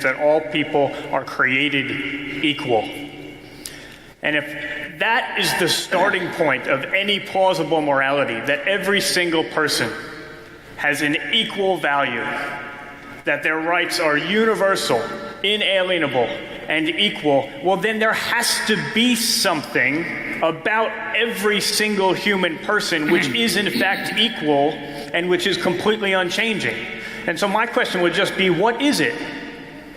that all people are created equal. And if that is the starting point of any plausible morality, that every single person has an equal value, that their rights are universal, inalienable, and equal, well, then there has to be something about every single human person which is in fact equal and which is completely unchanging. And so my question would just be, what is it?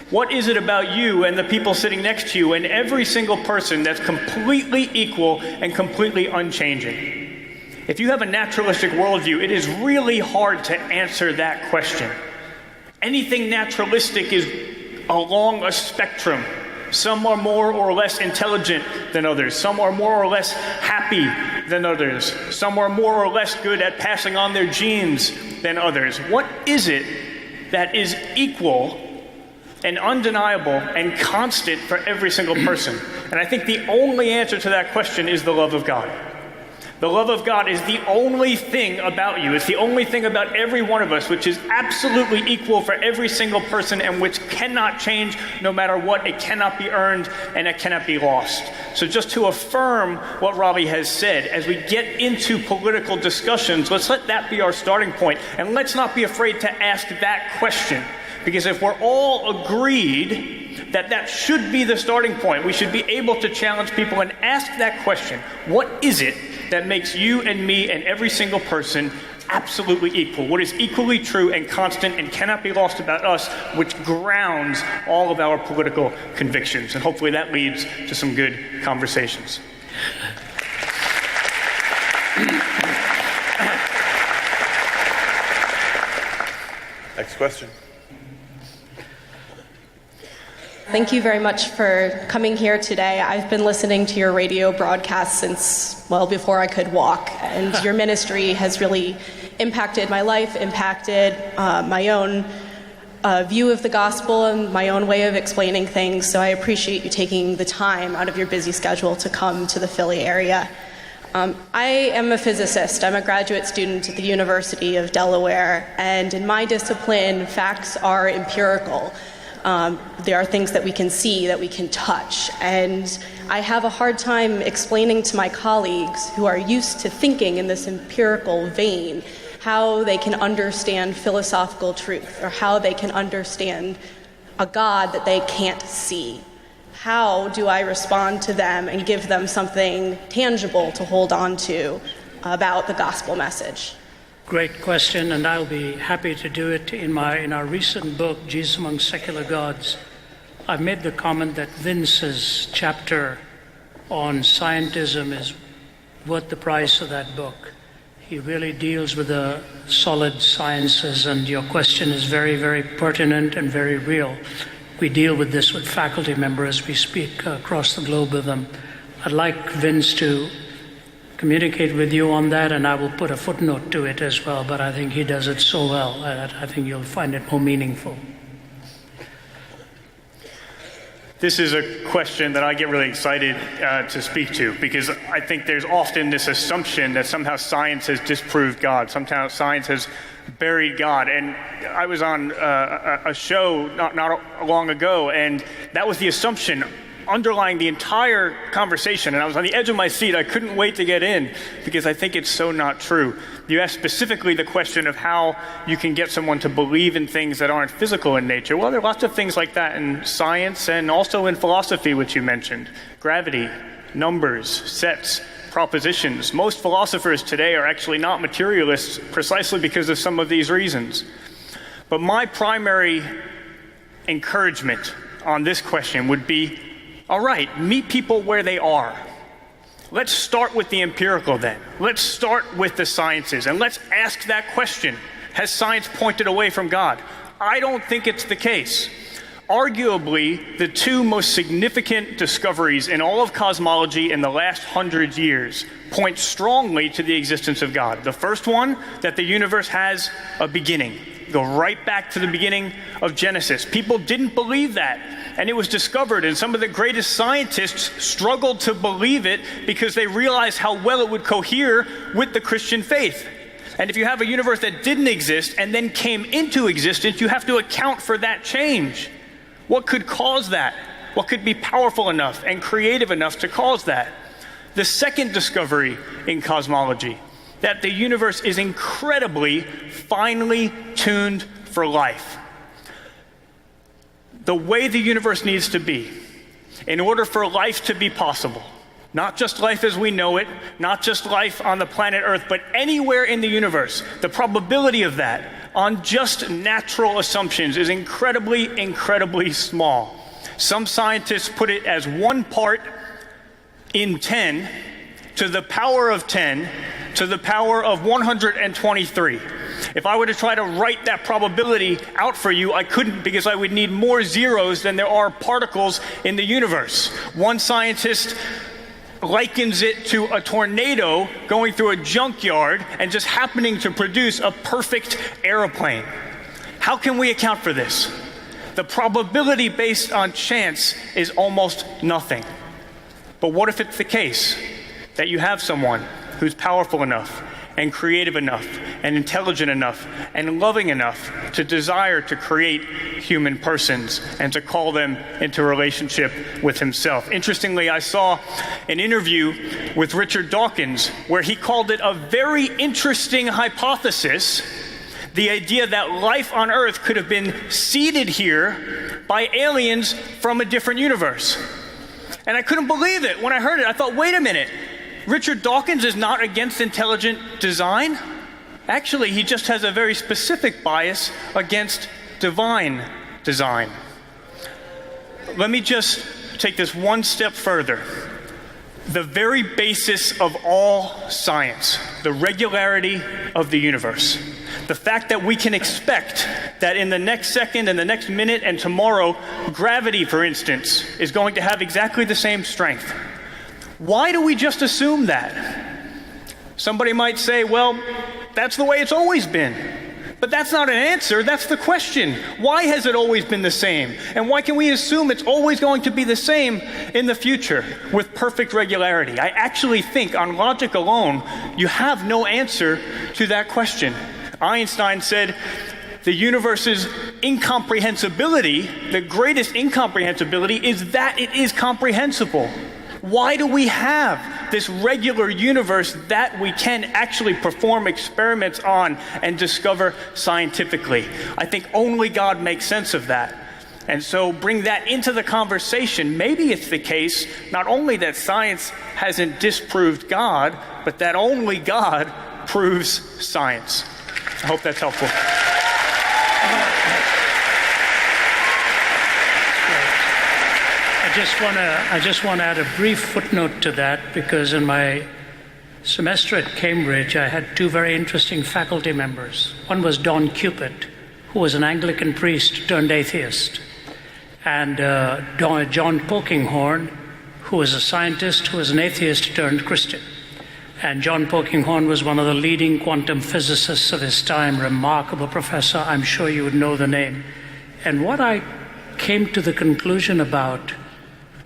What is it about you and the people sitting next to you and every single person that's completely equal and completely unchanging? If you have a naturalistic worldview, it is really hard to answer that question. Anything naturalistic is along a spectrum. Some are more or less intelligent than others. Some are more or less happy than others. Some are more or less good at passing on their genes than others. What is it that is equal and undeniable and constant for every single person? And I think the only answer to that question is the love of God. The love of God is the only thing about you. It's the only thing about every one of us which is absolutely equal for every single person and which cannot change no matter what. It cannot be earned and it cannot be lost. So just to affirm what Ravi has said, as we get into political discussions, let's let that be our starting point. And let's not be afraid to ask that question. Because if we're all agreed that that should be the starting point, we should be able to challenge people and ask that question. What is it that makes you and me and every single person absolutely equal? What is equally true and constant and cannot be lost about us, which grounds all of our political convictions? And hopefully that leads to some good conversations. Next question. Thank you very much for coming here today. I've been listening to your radio broadcast since, well, before I could walk, and your ministry has really impacted my life, impacted my own view of the gospel and my own way of explaining things, so I appreciate you taking the time out of your busy schedule to come to the Philly area. I am a physicist. I'm a graduate student at the University of Delaware, and in my discipline, facts are empirical. There are things that we can see, that we can touch, and I have a hard time explaining to my colleagues who are used to thinking in this empirical vein how they can understand philosophical truth or how they can understand a God that they can't see. How do I respond to them and give them something tangible to hold on to about the gospel message? Great question, and I'll be happy to do it. In our recent book, Jesus Among Secular Gods, I've made the comment that Vince's chapter on scientism is worth the price of that book. He really deals with the solid sciences, and your question is very, very pertinent and very real. We deal with this with faculty members. We speak across the globe with them. I'd like Vince to communicate with you on that, and I will put a footnote to it as well, but I think he does it so well that I think you'll find it more meaningful. This is a question that I get really excited to speak to, because I think there's often this assumption that somehow science has disproved God, somehow science has buried God. And I was on a show not long ago, and that was the assumption underlying the entire conversation, and I was on the edge of my seat. I couldn't wait to get in because I think it's so not true. You asked specifically the question of how you can get someone to believe in things that aren't physical in nature. Well, there are lots of things like that in science and also in philosophy, which you mentioned. Gravity, numbers, sets, propositions. Most philosophers today are actually not materialists precisely because of some of these reasons. But my primary encouragement on this question would be, all right, meet people where they are. Let's start with the empirical then. Let's start with the sciences, and let's ask that question. Has science pointed away from God? I don't think it's the case. Arguably, the two most significant discoveries in all of cosmology in the last 100 years point strongly to the existence of God. The first one, that the universe has a beginning. Go right back to the beginning of Genesis. People didn't believe that, and it was discovered, and some of the greatest scientists struggled to believe it because they realized how well it would cohere with the Christian faith. And if you have a universe that didn't exist and then came into existence, you have to account for that change. What could cause that? What could be powerful enough and creative enough to cause that? The second discovery in cosmology, that the universe is incredibly finely tuned for life. The way the universe needs to be, in order for life to be possible, not just life as we know it, not just life on the planet Earth, but anywhere in the universe, the probability of that on just natural assumptions is incredibly, incredibly small. Some scientists put it as 1 part in 10 to the power of 10 to the power of 123. If I were to try to write that probability out for you, I couldn't, because I would need more zeros than there are particles in the universe. One scientist likens it to a tornado going through a junkyard and just happening to produce a perfect airplane. How can we account for this? The probability based on chance is almost nothing. But what if it's the case that you have someone who's powerful enough and creative enough and intelligent enough and loving enough to desire to create human persons and to call them into relationship with himself? Interestingly, I saw an interview with Richard Dawkins where he called it a very interesting hypothesis, the idea that life on Earth could have been seeded here by aliens from a different universe. And I couldn't believe it. When I heard it, I thought, wait a minute. Richard Dawkins is not against intelligent design. Actually, he just has a very specific bias against divine design. Let me just take this one step further. The very basis of all science, the regularity of the universe, the fact that we can expect that in the next second and the next minute and tomorrow, gravity, for instance, is going to have exactly the same strength. Why do we just assume that? Somebody might say, well, that's the way it's always been. But that's not an answer, that's the question. Why has it always been the same? And why can we assume it's always going to be the same in the future with perfect regularity? I actually think on logic alone, you have no answer to that question. Einstein said the universe's incomprehensibility, the greatest incomprehensibility, is that it is comprehensible. Why do we have this regular universe that we can actually perform experiments on and discover scientifically? I think only God makes sense of that. And so bring that into the conversation. Maybe it's the case not only that science hasn't disproved God, but that only God proves science. I hope that's helpful. I just want to add a brief footnote to that, because in my semester at Cambridge, I had two very interesting faculty members. One was Don Cupid, who was an Anglican priest turned atheist, and John Polkinghorne, who was a scientist who was an atheist turned Christian. And John Polkinghorne was one of the leading quantum physicists of his time, remarkable professor. I'm sure you would know the name. And what I came to the conclusion about,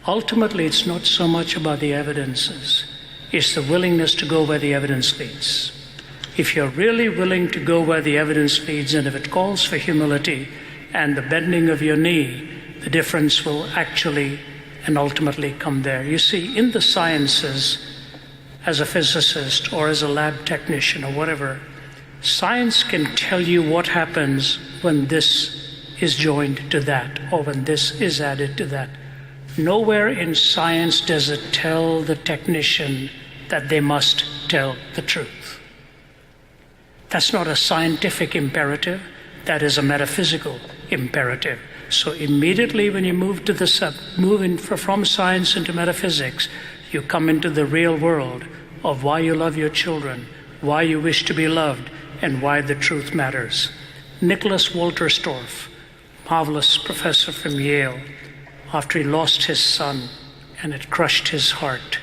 ultimately, it's not so much about the evidences. It's the willingness to go where the evidence leads. If you're really willing to go where the evidence leads, and if it calls for humility and the bending of your knee, the difference will actually and ultimately come there. You see, in the sciences, as a physicist or as a lab technician or whatever, science can tell you what happens when this is joined to that, or when this is added to that. Nowhere in science does it tell the technician that they must tell the truth. That's not a scientific imperative, that is a metaphysical imperative. So immediately when you move from science into metaphysics, you come into the real world of why you love your children, why you wish to be loved, and why the truth matters. Nicholas Walterstorff, marvelous professor from Yale, after he lost his son and it crushed his heart,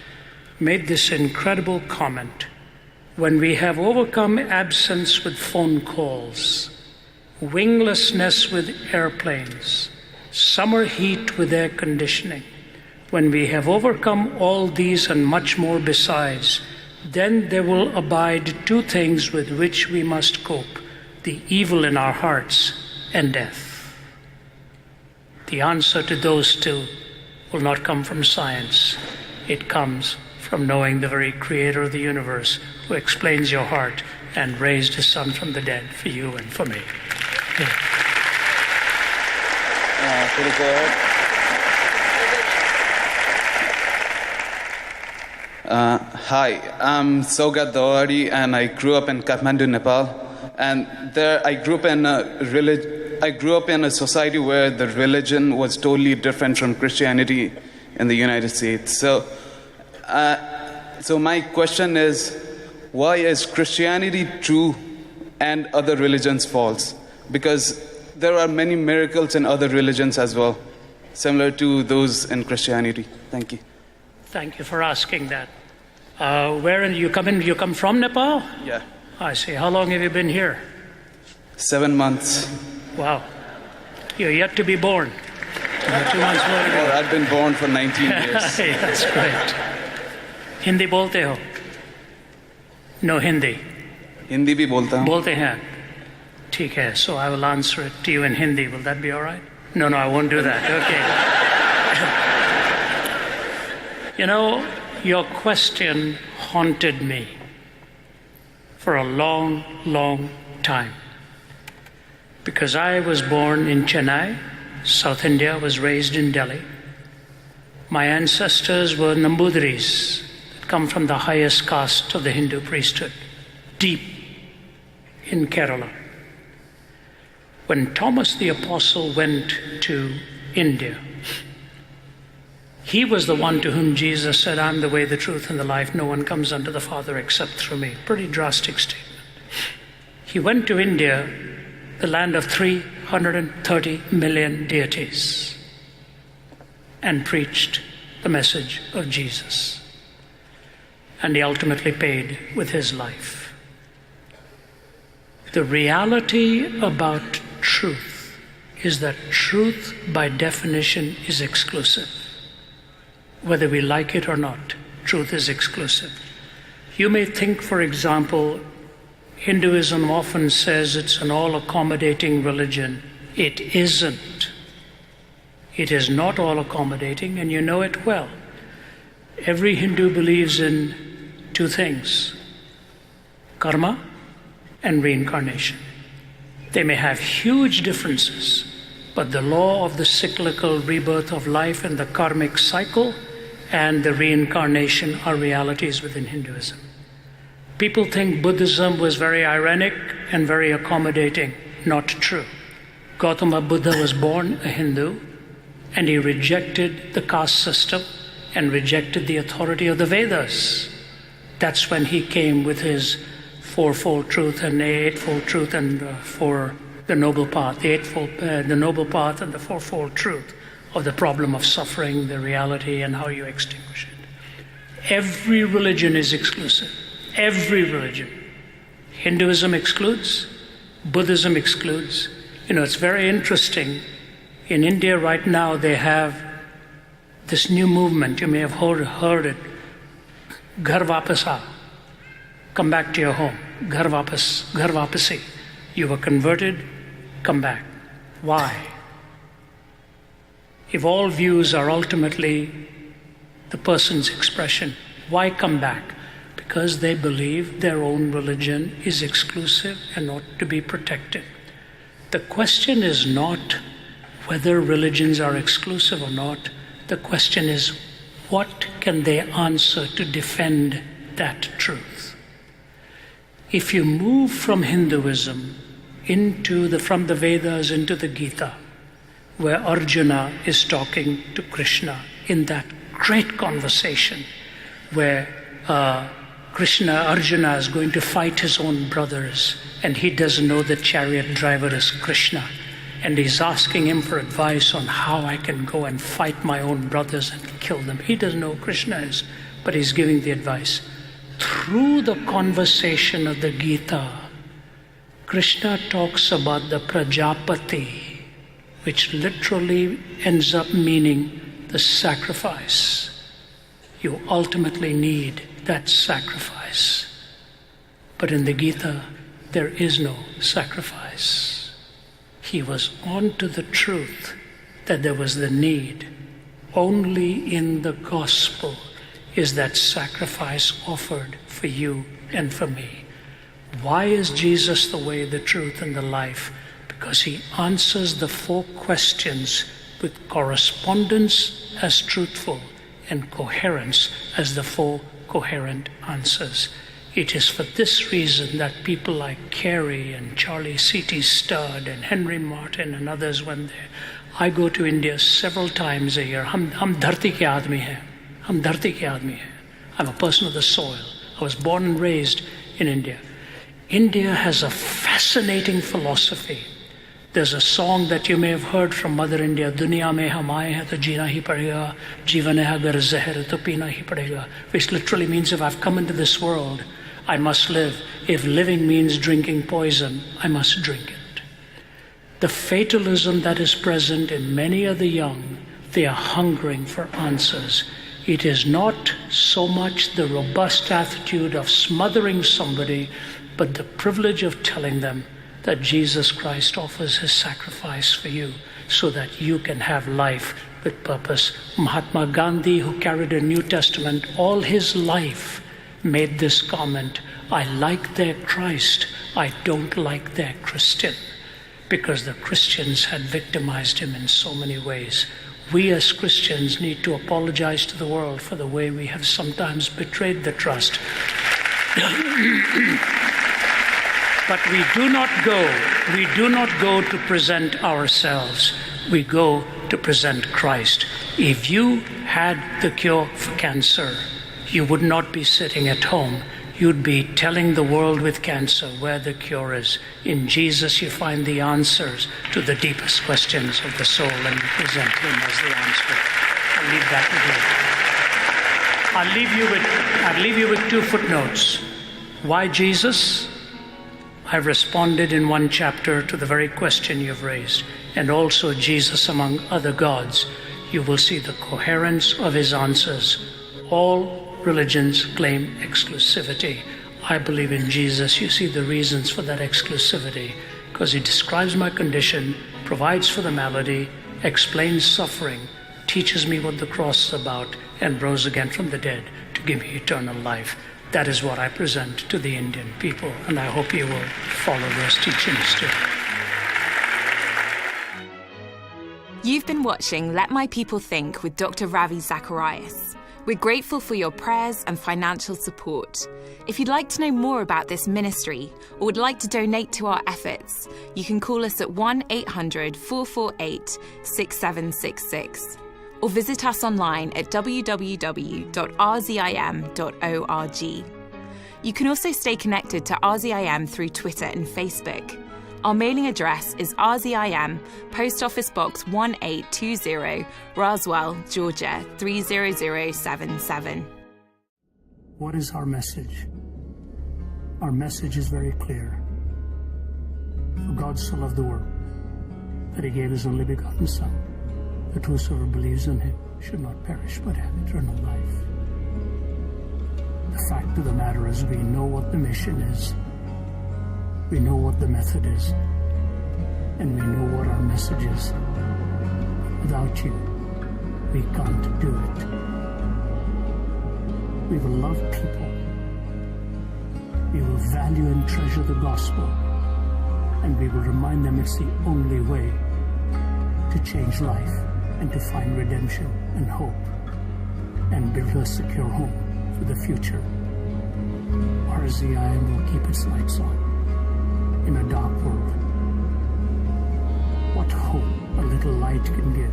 made this incredible comment: when we have overcome absence with phone calls, winglessness with airplanes, summer heat with air conditioning, when we have overcome all these and much more besides, then there will abide two things with which we must cope: the evil in our hearts and death. the answer to those two will not come from science. It comes from knowing the very creator of the universe, who explains your heart and raised his son from the dead for you and for me. Yeah. Pretty good. Hi, I'm Sogat Dawari, and I grew up in Kathmandu, Nepal. And there, I grew up in a society where the religion was totally different from Christianity in the United States. So my question is, why is Christianity true and other religions false? Because there are many miracles in other religions as well, similar to those in Christianity. Thank you. Thank you for asking that. Where you come from Nepal? Yeah. I see. How long have you been here? 7 months. Wow. You're yet to be born. 2 months more to go. I've been born for 19 years. Hey, that's great. Hindi bolte ho? No Hindi. Hindi bhi bolta hu. Bolte hain. ठीक है. So I will answer it to you in Hindi. Will that be all right? No, I won't do that. Okay. You know, your question haunted me for a long, long time. Because I was born in Chennai, South India, was raised in Delhi. My ancestors were Nambudris, that come from the highest caste of the Hindu priesthood, deep in Kerala. When Thomas the Apostle went to India, he was the one to whom Jesus said, I'm the way, the truth, and the life. No one comes unto the Father except through me. Pretty drastic statement. He went to India, the land of 330 million deities, and preached the message of Jesus. And he ultimately paid with his life. The reality about truth is that truth, by definition, is exclusive. Whether we like it or not, truth is exclusive. You may think, for example, Hinduism often says it's an all-accommodating religion. It isn't. It is not all-accommodating, and you know it well. Every Hindu believes in two things: karma and reincarnation. They may have huge differences, but the law of the cyclical rebirth of life and the karmic cycle and the reincarnation are realities within Hinduism. People think Buddhism was very ironic and very accommodating. Not true. Gautama Buddha was born a Hindu, and he rejected the caste system and rejected the authority of the Vedas. That's when he came with his fourfold truth and the eightfold truth and for the noble path, the noble path and the fourfold truth of the problem of suffering, the reality, and how you extinguish it. Every religion is exclusive. Every religion. Hinduism excludes, Buddhism excludes. You know, it's very interesting. In India right now, they have this new movement. You may have heard it. Ghar Vapas Aa. Come back to your home. Ghar Vapasi. You were converted, come back. Why? If all views are ultimately the person's expression, why come back? Because they believe their own religion is exclusive and ought to be protected. The question is not whether religions are exclusive or not. The question is, what can they answer to defend that truth? If you move from Hinduism from the Vedas into the Gita, where Arjuna is talking to Krishna in that great conversation where Arjuna is going to fight his own brothers, and he doesn't know the chariot driver is Krishna, and he's asking him for advice on how I can go and fight my own brothers and kill them. He doesn't know who Krishna is, but he's giving the advice. Through the conversation of the Gita, Krishna talks about the Prajapati, which literally ends up meaning the sacrifice. You ultimately need that sacrifice. But in the Gita, there is no sacrifice. He was on to the truth that there was the need. Only in the gospel is that sacrifice offered for you and for me. Why is Jesus the way, the truth, and the life? Because he answers the 4 questions with correspondence as truthful and coherence as the 4 coherent answers. It is for this reason that people like Carey and Charlie C.T. Studd and Henry Martin and others went there. I go to India several times a year. Hum dharti ke aadmi hai. Hum dharti ke aadmi hai. I'm a person of the soil. I was born and raised in India. India has a fascinating philosophy. There's a song that you may have heard from Mother India, Duniya mein hum aaye hain to jeena hi padega, jeevan hai agar zahar to peena hi padega, which literally means if I've come into this world, I must live. If living means drinking poison, I must drink it. The fatalism that is present in many of the young, they are hungering for answers. It is not so much the robust attitude of smothering somebody, but the privilege of telling them that Jesus Christ offers his sacrifice for you so that you can have life with purpose. Mahatma Gandhi, who carried a New Testament all his life, made this comment, I like their Christ, I don't like their Christian, because the Christians had victimized him in so many ways. We as Christians need to apologize to the world for the way we have sometimes betrayed the trust. But we do not go to present ourselves. We go to present Christ. If you had the cure for cancer, you would not be sitting at home. You'd be telling the world with cancer where the cure is. In Jesus, you find the answers to the deepest questions of the soul, and you present him as the answer. I'll leave that with you. I'll leave you with 2 footnotes. Why Jesus? I've responded in 1 chapter to the very question you've raised, and also Jesus among other gods. You will see the coherence of his answers. All religions claim exclusivity. I believe in Jesus. You see the reasons for that exclusivity, because he describes my condition, provides for the malady, explains suffering, teaches me what the cross is about, and rose again from the dead to give me eternal life. That is what I present to the Indian people, and I hope you will follow those teachings too. You've been watching Let My People Think with Dr. Ravi Zacharias. We're grateful for your prayers and financial support. If you'd like to know more about this ministry or would like to donate to our efforts, you can call us at 1-800-448-6766 or visit us online at www.rzim.org. You can also stay connected to RZIM through Twitter and Facebook. Our mailing address is RZIM, Post Office Box 1820, Roswell, Georgia 30077. What is our message? Our message is very clear. For God so loved the world that he gave his only begotten Son, that whosoever believes in him should not perish but have eternal life. The fact of the matter is we know what the mission is. We know what the method is, and we know what our message is. Without you, we can't do it. We will love people. We will value and treasure the gospel, and we will remind them it's the only way to change life and to find redemption and hope and build a secure home for the future. RZIM will keep its lights on in a dark world. What hope a little light can give.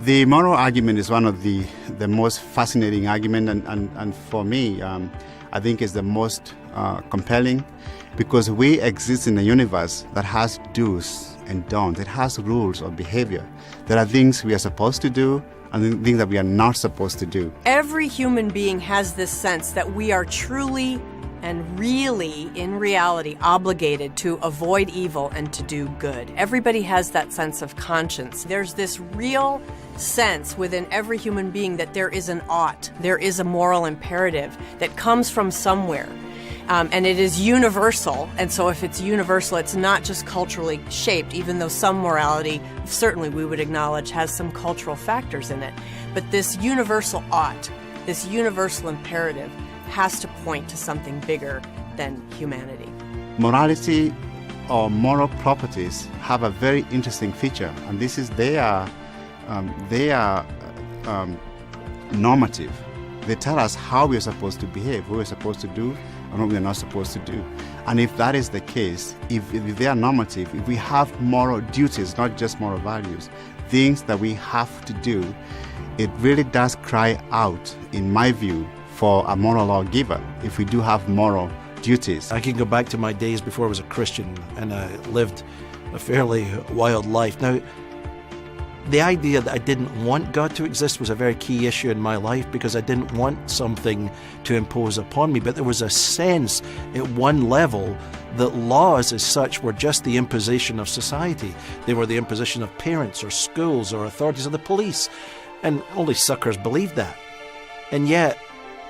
The moral argument is one of the most fascinating argument, and for me, I think is the most compelling, because we exist in a universe that has do's and don'ts. It has rules of behavior. There are things we are supposed to do and things that we are not supposed to do. Every human being has this sense that we are truly and really, in reality, obligated to avoid evil and to do good. Everybody has that sense of conscience. There's this real sense within every human being that there is an ought, there is a moral imperative that comes from somewhere. And it is universal, and so if it's universal, it's not just culturally shaped, even though some morality, certainly we would acknowledge, has some cultural factors in it. But this universal ought, this universal imperative, has to point to something bigger than humanity. Morality or moral properties have a very interesting feature, and this is they are normative. They tell us how we're supposed to behave, what we're supposed to do, and what we're not supposed to do. And if that is the case, if they are normative, if we have moral duties, not just moral values, things that we have to do, it really does cry out, in my view, for a moral lawgiver, if we do have moral duties. I can go back to my days before I was a Christian, and I lived a fairly wild life. Now, the idea that I didn't want God to exist was a very key issue in my life, because I didn't want something to impose upon me. But there was a sense at one level that laws as such were just the imposition of society. They were the imposition of parents or schools or authorities or the police. And only suckers believed that. And yet,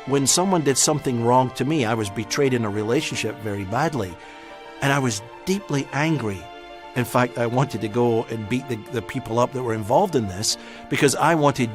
when someone did something wrong to me, I was betrayed in a relationship very badly. And I was deeply angry. In fact, I wanted to go and beat the people up that were involved in this, because I wanted